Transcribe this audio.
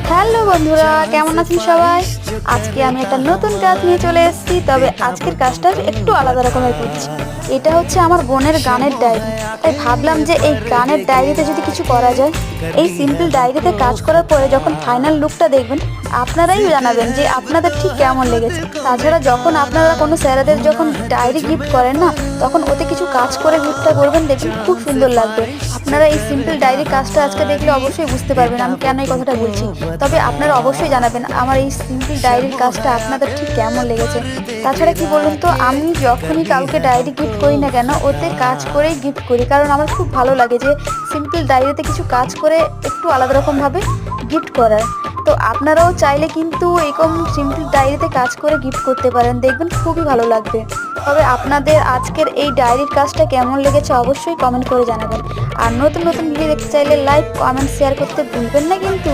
Hello বন্ধুরা, কেমন আছেন সবাই? আজকে আমি একটা নতুন কাজ নিয়ে চলে এসেছি। তবে আজকের কাজটা একটু আলাদা রকমের করছি। এটা হচ্ছে আমার বোনের গানের ডায়েরি। তাই ভাবলাম যে এই গানের ডায়েরিতে যদি কিছু করা যায়। এই সিম্পল ডায়েরিতে কাজ করার পরে যখন ফাইনাল লুকটা দেখবেন, আপনারাই জানাবেন যে আপনাদের ঠিক কেমন লেগেছে। তাছাড়া যখন আপনারা কোনো স্যারেদের যখন ডায়েরি গিফট করেন না, তখন ওতে কিছু কাজ করে গিফটটা করবেন, দেখবেন খুব সুন্দর লাগবে। আপনারা এই সিম্পল ডায়েরি কাজটা আজকে দেখলে অবশ্যই বুঝতে পারবেন আমি কেন এই কথাটা বলছি। তবে আপনারা অবশ্যই জানাবেন আমার এই সিম্পল ডায়েরির কাজটা আপনাদের ঠিক কেমন লেগেছে। তাছাড়া কি বলুন তো, আমি যখনই কাউকে ডায়েরি গিফট করি না কেন, ওতে কাজ করেই গিফট করি। কারণ আমার খুব ভালো লাগে যে সিম্পল ডায়েরিতে কিছু কাজ করে একটু আলাদা রকমভাবে গিফট করার। তো আপনারাও চাইলে কিন্তু এরকম সিম্পল ডায়েরিতে কাজ করে গিফট করতে পারেন, দেখবেন খুবই ভালো লাগবে। তবে আপনাদের আজকের এই ডায়েরির কাজটা কেমন লেগেছে অবশ্যই কমেন্ট করে জানাবেন। আর নতুন নতুন ভিডিও দেখতে চাইলে লাইক, কমেন্ট, শেয়ার করতে ভুলবেন না কিন্তু।